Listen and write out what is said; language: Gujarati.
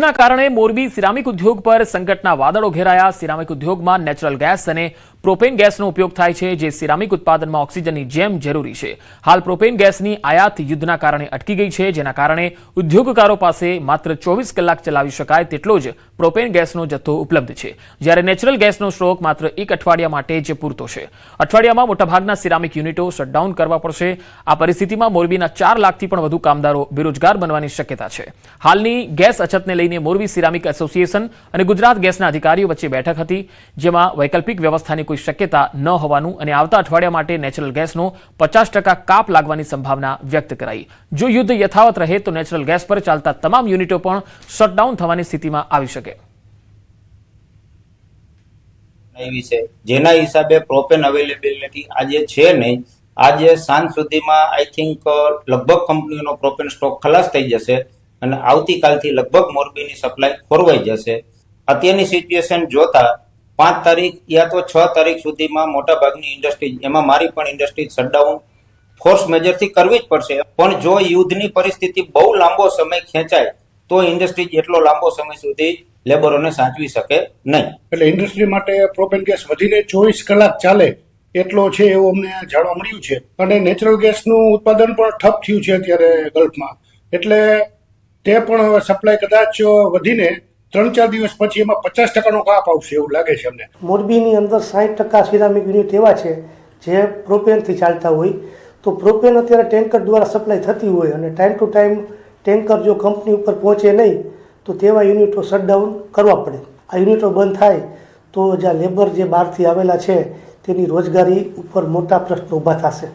યુદ્ધના કારણે મોરબી સિરામિક ઉદ્યોગ પર સંકટના વાદળો ઘેરાયા। સિરામિક ઉદ્યોગમાં નેચરલ ગેસ અને પ્રોપેન ગેસનો ઉપયોગ થાય છે, જે સિરામિક ઉત્પાદનમાં ઓક્સિજનની જેમ જરૂરી છે। હાલ પ્રોપેન ગેસની આયાત યુદ્ધના કારણે અટકી ગઈ છે, જેના કારણે ઉદ્યોગકારો પાસે માત્ર 24 કલાક ચલાવી શકાય તેટલો જ પ્રોપેન ગેસનો જથ્થો ઉપલબ્ધ છે, જ્યારે નેચરલ ગેસનો સ્ટોક માત્ર 1 અઠવાડિયા માટે જ પૂરતો છે। અઠવાડિયામાં મોટાભાગના સિરામિક યુનિટો શટડાઉન કરવા પડશે। આ પરિસ્થિતિમાં મોરબીના 4 લાખથી પણ વધુ કામદારો બેરોજગાર બનવાની શક્યતા છે। હાલની ગેસ અછતને લઈને મોરબી સિરામિક એસોસિએશન અને ગુજરાત ગેસના અધિકારીઓ વચ્ચે બેઠક હતી, જેમાં વૈકલ્પિક વ્યવસ્થાની કોઈ શક્યતા ન હોવાનું અને આવતા અઠવાડિયા માટે નેચરલ ગેસનો 50% કાપ લાગવાની સંભાવના વ્યક્ત કરાઈ। જો યુદ્ધ યથાવત રહે તો નેચરલ ગેસ પર ચાલતા તમામ યુનિટો પણ શટડાઉન થવાની સ્થિતિમાં આવી શકે। જેના હિસાબે પ્રોપેન અવેલેબિલિટી આજે છે નહીં। આજે સાંજ સુધીમાં આઈ થિંક લગભગ કંપનીનો પ્રોપેન સ્ટોક ખલાસ થઈ જશે અને આવતીકાલથી લગભગ મોરબીની સપ્લાય ખોરવાઈ જશે। અત્યારની સિચ્યુએશન જોતા 5 તારીખ યા તો 6 તારીખ સુધીમાં મોટાભાગની ઇન્ડસ્ટ્રી, એમાં મારી પણ ઇન્ડસ્ટ્રી શટડાઉન ફોર્સ મેજરથી કરવી જ પડશે। પણ જો યુદ્ધની પરિસ્થિતિ બહુ લાંબો સમય ખેંચાય તો ઇન્ડસ્ટ્રી એટલો લાંબો સમય સુધી લેબરોને સાચવી શકે નહીં। એટલે ઇન્ડસ્ટ્રી માટે પ્રોપેન ગેસ વધીને 24 કલાક ચાલે એટલો છે એવું અમને જાણવા મળ્યું છે। અને નેચરલ ગેસનું ઉત્પાદન પણ ઠપ થયું છે અત્યારે ગલ્ફમાં, એટલે તે પણ સપ્લાય કદાચ વધીને 3-4 દિવસ પછી એમાં 50%નો કાપ આવશે એવું લાગે છે અમને। મોરબીની અંદર 60% સિરામિક યુનિટ એવા છે જે પ્રોપેનથી ચાલતા હોય, તો પ્રોપેન અત્યારે ટેન્કર દ્વારા સપ્લાય થતી હોય અને ટાઈમ ટુ ટાઈમ ટેન્કર જો કંપની ઉપર પહોંચે નહીં તો તેવા યુનિટો શટડાઉન કરવા પડે। આ યુનિટો બંધ થાય તો જ્યાં લેબર જે બહારથી આવેલા છે તેની રોજગારી ઉપર મોટા પ્રશ્નો ઊભા થશે।